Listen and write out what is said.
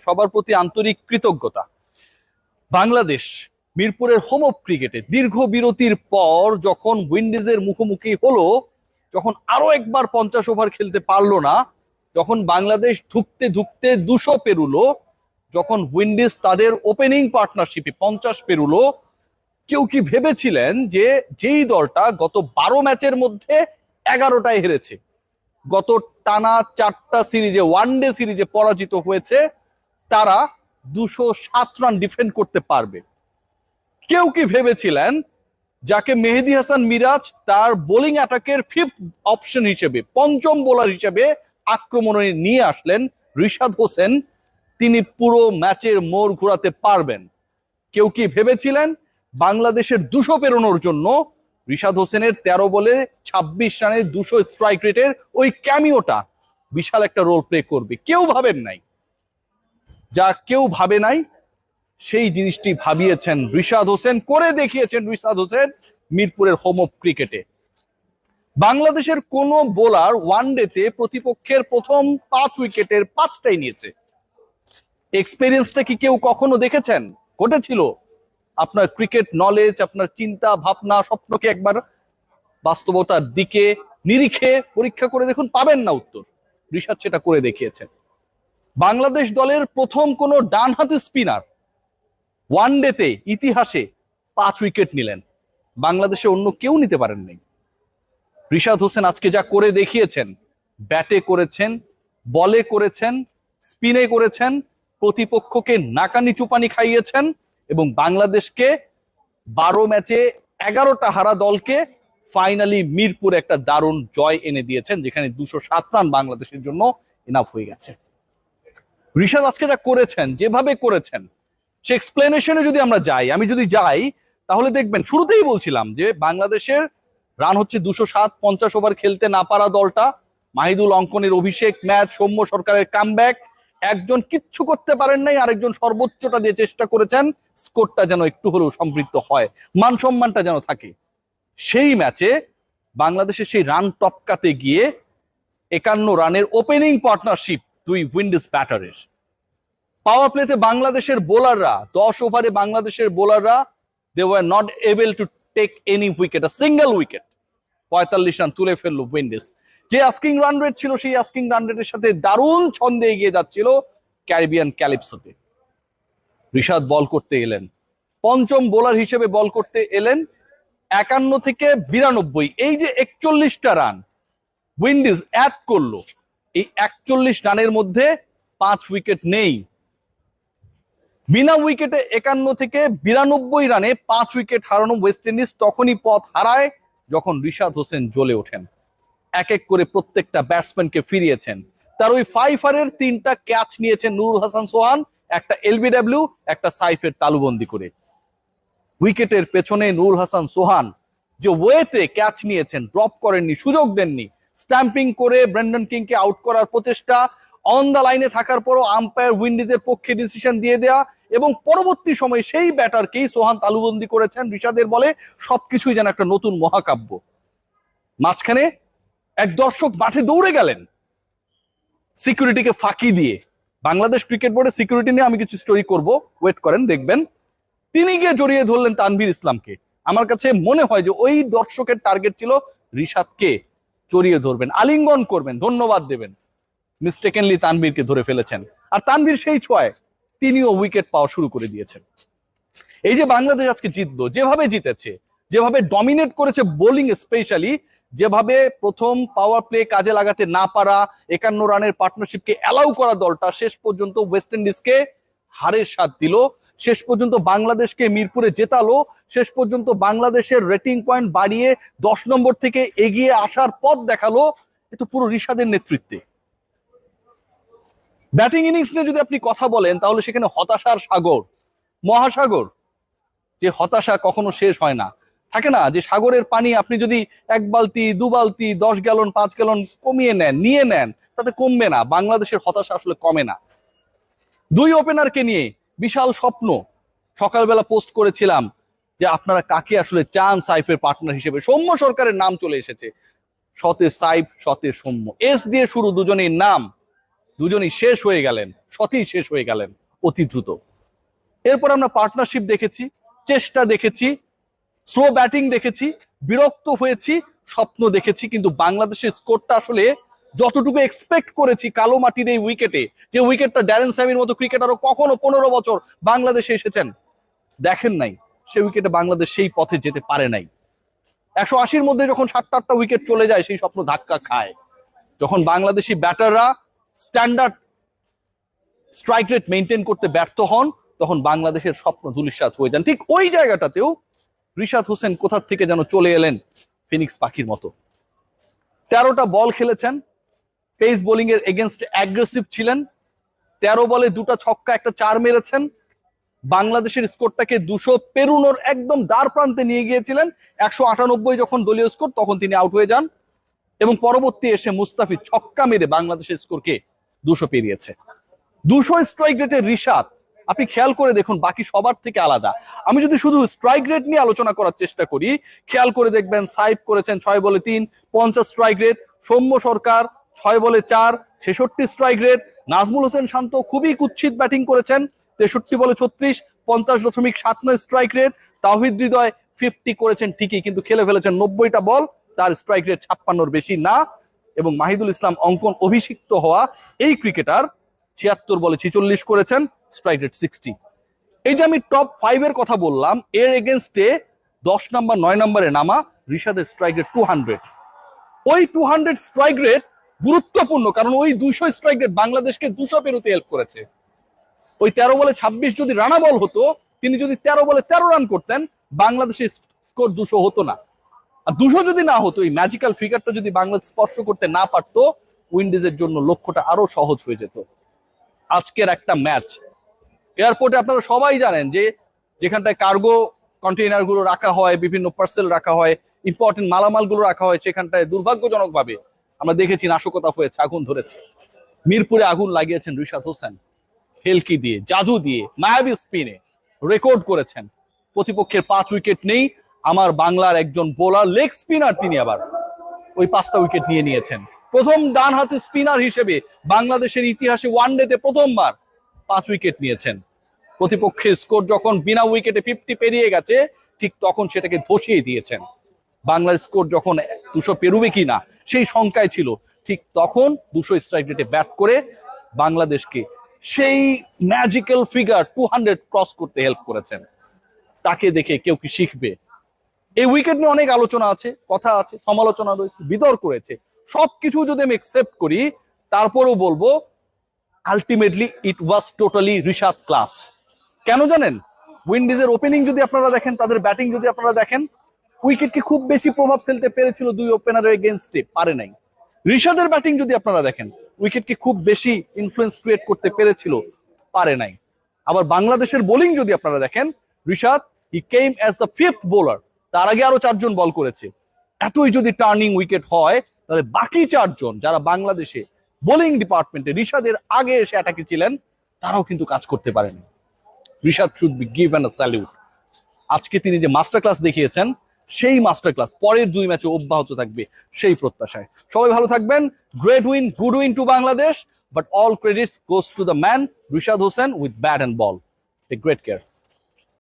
সবার প্রতি আন্তরিক কৃতজ্ঞতা। বাংলাদেশ মিরপুরের হোম অফ ক্রিকেটে দীর্ঘ বিরতির পর যখন উইন্ডিজের মুখোমুখি হলো, যখন আরো একবার 50 ওভার খেলতে পারলো না, যখন বাংলাদেশ ধুঁকতে ধুঁকতে 200 পেরুলো, যখন উইন্ডিজ তাদের ওপেনিং পার্টনারশিপে 50 পেরুলো, কেউ কি ভেবেছিলেন যে যেই দলটা গত 12 ম্যাচের মধ্যে 11টায় হেরেছে, গত টানা 4টা সিরিজে ওয়ানডে সিরিজে পরাজিত হয়েছে, তারা 207 রান ডিফেন্ড করতে পারবে? কেউ কি ভেবেছিলেন যাকে মেহেদী হাসান মিরাজ তার বোলিং অ্যাটাকের 5th অপশন হিসেবে, পঞ্চম বোলার হিসেবে আক্রমণে নিয়ে আসলেন রিশাদ হোসেন, তিনি পুরো ম্যাচের মোড় ঘোরাতে পারবেন? কেউ কি ভেবেছিলেন বাংলাদেশের 200 পেরোনোর জন্য রিশাদ হোসেনের 13 বলে 26 রানে 200 স্ট্রাইক রেটের ওই ক্যামিওটা বিশাল একটা রোল প্লে করবে? কেউ ভাবেন নাই। যা কেউ ভাবে নাই সেই জিনিসটি ভাবিয়েছেন রিশাদ হোসেন, করে দেখিয়েছেন রিশাদ হোসেন মিরপুরের হোম অফ ক্রিকেটে। বাংলাদেশের কোন বোলার ওয়ানডেতে প্রতিপক্ষের প্রথম 5 উইকেটের 5টাই নিয়েছে। এক্সপেরিয়েন্সটা কি কেউ কখনো দেখেছেন? ঘটেছিল? আপনার ক্রিকেট নলেজ, আপনার চিন্তা ভাবনা, স্বপ্নকে একবার বাস্তবতার দিকে নিরিখে পরীক্ষা করে দেখুন, পাবেন না উত্তর। রিশাদ সেটা করে দেখিয়েছেন। বাংলাদেশ দলের প্রথম কোন ডানহাতি স্পিনার ওয়ানডেতে ইতিহাসে 5 উইকেট নিলেন, বাংলাদেশে অন্য কেউ নিতে পারেন নাই। রিশাদ হোসেন আজকে যা করে দেখিয়েছেন, ব্যাটে করেছেন, বলে করেছেন, স্পিনে করেছেন, প্রতিপক্ষকে নাকানি চুপানি খাইয়েছেন এবং বাংলাদেশকে 12 ম্যাচে 11টা হারা দলকে ফাইনালি মিরপুর একটা দারুণ জয় এনে দিয়েছেন, যেখানে 207 রান বাংলাদেশের জন্য ইনাফ হয়ে গেছে। রিশাদ আজকে যা করেছেন, যেভাবে করেছেন, সে এক্সপ্লেনেশনে যদি আমরা যাই, আমি যদি যাই, তাহলে দেখবেন শুরুতেই বলছিলাম যে বাংলাদেশের রান হচ্ছে 207, 50 ওভার খেলতে না পারা দলটা, মাহিদুল অঙ্কনের অভিষেক ম্যাচ, সৌম্য সরকারের কামব্যাক, একজন কিচ্ছু করতে পারেন নাই, আরেকজন সর্বোচ্চটা দিয়ে চেষ্টা করেছেন স্কোরটা যেন একটু হলেও সম্পৃক্ত হয়, মান সম্মানটা যেন থাকে। সেই ম্যাচে বাংলাদেশের সেই রান টপকাতে গিয়ে 51 রানের ওপেনিং পার্টনারশিপ দুই উইন্ডিজ ব্যাটারের। পাওয়ার প্লেতে বাংলাদেশের বোলাররা 10 ওভারে বাংলাদেশের বোলাররা they were not able to take any wicket, a single wicket. 45 run তুলে ফেললো উইন্ডিজ। যে আস্কিং রান রেট ছিল, সেই আস্কিং রান রেটের সাথে দারুণ ছন্দে এগিয়ে যাচ্ছিল ক্যারিবিয়ান ক্যালিপসোতে। রিশাদ বল করতে এলেন, পঞ্চম বোলার হিসেবে বল করতে এলেন। 51 থেকে 92, এই যে 41টা রান উইন্ডিজ অ্যাড করলো, এই 41 রানের মধ্যে 5 উইকেট নেই। বিনা উইকেটে 51 থেকে 92 রানে 5 উইকেট হারানো ওয়েস্ট ইন্ডিজ তখনই পথ হারায় যখন রিশাদ হোসেন জ্বলে ওঠেন। এক এক করে প্রত্যেকটা ব্যাটসম্যানকে ফিরিয়েছেন। তার ওই 5 3টা ক্যাচ নিয়েছেন নুরুল হাসান সোহান, একটা এলবিডব্লিউ, একটা সাইফের তালুবন্দি করে। উইকেটের পেছনে নুরুল হাসান সোহান যে ওয়েতে ক্যাচ নিয়েছেন, ড্রপ করেননি, সুযোগ দেননি, স্ট্যাম্পিং করে ব্রেন্ডন কিংকে আউট করার প্রচেষ্টা, অন দ্য লাইনে থাকার পরও আম্পায়ার উইন্ডিজের পক্ষে ডিসিশন দিয়ে দেয়া, এবং পরবর্তী সময়ে সেই ব্যাটারকেই সোহান তালুবন্দি করেছেন রিশাদের বলে। সবকিছুই যেন একটা নতুন মহাকাব্য। মাঝখানে এক দর্শক মাঠে দৌড়ে গেলেন সিকিউরিটিকে ফাঁকি দিয়ে। বাংলাদেশ ক্রিকেট বোর্ডের সিকিউরিটি নিয়ে আমি কিছু স্টোরি করব, ওয়েট করেন দেখবেন। তিনি গিয়ে জড়িয়ে ধরলেন তানভীর ইসলামকে। আমার কাছে মনে হয় যে ওই দর্শকের টার্গেট ছিল রিশাদকে জড়িয়ে ধরবেন, আলিঙ্গন করবেন, ধন্যবাদ দেবেন। মিস্টেকেনলি তানভীরকে ধরে ফেলেছেন, আর তানভীর সেই ছোঁয়ায় তিনিও উইকেট পাওয়া শুরু করে দিয়েছেন। এই যে বাংলাদেশ আজকে জিতলো, যেভাবে জিতেছে, যেভাবে ডমিনেট করেছে বোলিং স্পেশালি, যেভাবে প্রথম পাওয়ার প্লে কাজে লাগাতে না পারা, 51 রানের পার্টনারশিপকে অ্যালাউ করা দলটা শেষ পর্যন্ত ওয়েস্ট ইন্ডিজকে হারের স্বাদ দিল, শেষ পর্যন্ত বাংলাদেশকে মিরপুরে জেতালো, শেষ পর্যন্ত বাংলাদেশের রেটিং পয়েন্ট বাড়িয়ে 10 নম্বর থেকে এগিয়ে আসার পথ দেখালো। এ তো পুরো রিশাদের নেতৃত্বে। ব্যাটিং ইনিংস নিয়ে যদি আপনি কথা বলেন, তাহলে সেখানে হতাশার সাগর, মহাসাগর। যে হতাশা কখনো শেষ হয় না, থাকে না যে সাগরের পানি আপনি যদি 1 বালতি 2 বালতি 10 গ্যালন 5 গ্যালন কমিয়ে নেন, নিয়ে নেন, তাতে কমবে না। বাংলাদেশের হতাশা আসলে কমে না। 2 ওপেনারকে নিয়ে বিশাল স্বপ্ন। সকালবেলা পোস্ট করেছিলাম যে আপনারা কাকে আসলে চান সাইফের পার্টনার হিসেবে। সৌম্য সরকারের নাম চলে এসেছে, শতে সাইফ, শতে সৌম্য, এস দিয়ে শুরু দুজনের নাম। দুজনই শেষ হয়ে গেলেন, সতী শেষ হয়ে গেলেন অতি দ্রুত। এরপর আমরা পার্টনারশিপ দেখেছি, চেষ্টা দেখেছি, স্লো ব্যাটিং দেখেছি, বিরক্ত হয়েছি, স্বপ্ন দেখেছি, কিন্তু বাংলাদেশের স্কোরটা আসলে যতটুকু এক্সপেক্ট করেছি কালো মাটির এই উইকেটে, যে উইকেটটা ড্যারেন স্যামির মতো ক্রিকেটারও কখনো 15 বছর বাংলাদেশে এসেছেন দেখেন নাই, সেই উইকেটে বাংলাদেশ সেই পথে যেতে পারে নাই। 180-র মধ্যে যখন 7-8টা উইকেট চলে যায় সেই স্বপ্ন ধাক্কা খায়। যখন বাংলাদেশি ব্যাটাররা স্ট্যান্ডার্ড স্ট্রাইক রেট মেনটেন করতে ব্যর্থ হন, তখন বাংলাদেশের স্বপ্ন ধূলিসাৎ হয়ে যান। ঠিক ওই জায়গাটাতেও রিশাদ হোসেন কোথা থেকে যেন চলে এলেন ফিনিক্স পাখির মতো। 13টা বল খেলেছেন, পেস বোলিং এর এগেনস্ট অ্যাগ্রেসিভ ছিলেন, 13 বলে 2টা ছক্কা, একটা 4 মেরেছেন। বাংলাদেশের স্কোরটাকে 200 পেরুনোর একদম দ্বার প্রান্তে নিয়ে গিয়েছিলেন। 198 যখন দলীয় স্কোর, তখন তিনি আউট হয়ে যান এবং পরবর্তী এসে মুস্তাফিজ ছক্কা মেরে বাংলাদেশের স্কোরকে 200 পেরিয়েছে। 200 স্ট্রাইক রেটের রিশাদ, আপনি খেয়াল করে দেখুন, বাকি সবার থেকে আলাদা। আমি যদি শুধু স্ট্রাইক রেট নিয়ে আলোচনা করার চেষ্টা করি, খেয়াল করে দেখবেন সাইফ করেছেন 6 বলে 3, 50 স্ট্রাইক রেট। সৌম্য সরকার 6 বলে 4, 66 স্ট্রাইক রেট। নাজমুল হোসেন শান্ত খুবই কুৎসিত ব্যাটিং করেছেন, 63 বলে 36, 50.79 স্ট্রাইক রেট। তাওহিদ হৃদয় 50 করেছেন ঠিকই, কিন্তু খেলে ফেলেছেন 90টা বল, তার স্ট্রাইক রেট 56-র বেশি না। এবং মাহিদুল ইসলাম অঙ্কন অভিষিক্ত হওয়া এই ক্রিকেটার 76 বলে 46 করেছেন, স্ট্রাইক রেট 60। এই যে আমি টপ 5 এর কথা বললাম, এর এগেনস্টে 10 নাম্বার 9 নম্বরে নামা রিশাদের স্ট্রাইক রেট 200। ওই 200 স্ট্রাইক রেট গুরুত্বপূর্ণ, কারণ ওই 200 স্ট্রাইক রেট বাংলাদেশকে 200 পেরোতে হেল্প করেছে। ওই 13 বলে 26 যদি রানা বল হতো, তিনি যদি 13 বলে 13 রান করতেন, বাংলাদেশের স্কোর 200 হতো না। আর 200 যদি না হতো, এই ম্যাজিক্যাল ফিগারটা যদি বাংলাদেশ স্পর্শ করতে না পারতো, উইন্ডিজের জন্য লক্ষ্যটা আরো সহজ হয়ে যেত। আজকের একটা ম্যাচ এয়ারপোর্টে আপনারা সবাই জানেন যে যেখানটায় কার্গো কন্টেইনার গুলো রাখা হয়, বিভিন্ন পার্সেল রাখা হয়, ইম্পর্টেন্ট মালামাল গুলো রাখা হয়, সেখানটায় দুর্ভাগ্যজনক ভাবে আমরা দেখেছি নাশকতা হয়েছে, আগুন ধরেছে। মিরপুরে আগুন লাগিয়েছেন রিশাদ হোসেন, হেলকি দিয়ে, জাদু দিয়ে, মায়াবী স্পিনে রেকর্ড করেছেন। প্রতিপক্ষের 5 উইকেট নেই, আমার বাংলার একজন বোলার লেগ স্পিনার, তিনি আবার ওই 5টা উইকেট নিয়ে নিয়েছেন। প্রথম ডান হাতে স্পিনার হিসেবে বাংলাদেশের ইতিহাসে ওয়ানডেতে প্রথমবার 5 উইকেট নিয়েছেন। প্রতিপক্ষের স্কোর যখন বিনা উইকেটে 50 পেরিয়ে গেছে, ঠিক তখন সেটাকে ধসিয়ে দিয়েছেন। বাংলার স্কোর যখন 200 পেরুবে কিনা সেই সংখ্যায় ছিল, ঠিক তখন 200 স্ট্রাইক রেটে ব্যাট করে বাংলাদেশকে সেই ম্যাজিক্যাল ফিগার 200 ক্রস করতে হেল্প করেছেন। তাকে দেখে কেউ কি শিখবে? এই উইকেট নিয়ে অনেক আলোচনা আছে, কথা আছে, সমালোচনা রয়েছে, বিতর্ক রয়েছে। সবকিছু যদি আমি একসেপ্ট করি, তারপরেও বলবো ultimately it was totally Rishad class. কেন জানেন? উইন্ডিজের ওপেনিং যদি আপনারা দেখেন, তাদের ব্যাটিং যদি আপনারা দেখেন, উইকেটকে খুব বেশি প্রভাব ফেলতে পেরেছিল 2 ওপেনারের এগেইনস্টে, পারে নাই। রিশাদের ব্যাটিং যদি আপনারা দেখেন, উইকেটকে খুব বেশি ইনফ্লুয়েন্স ক্রিয়েট করতে পেরেছিল, পারে নাই। আবার বাংলাদেশের বোলিং যদি আপনারা দেখেন, রিশাদ হি কেম অ্যাজ দ্য 5th বোলার, তার আগে আরো 4 জন বল করেছে। এতই যদি টার্নিং উইকেট হয়, তাহলে বাকি 4 জন যারা বাংলাদেশে বোলিং ডিপার্টমেন্টে রিশাদের আগে এসে অ্যাটাকে ছিলেন, তারাও কিন্তু কাজ করতে পারেনি। Rishad should be given a salute. আজকে তিনি যে মাস্টার ক্লাস দেখিয়েছেন, সেই মাস্টার ক্লাস পরের 2 ম্যাচে অব্যাহত থাকবে, সেই প্রত্যাশায়। সবাই ভালো থাকবেন। Great win, good win to Bangladesh, but all credits goes to the man Rishad Hossain with bat and ball. Take great care.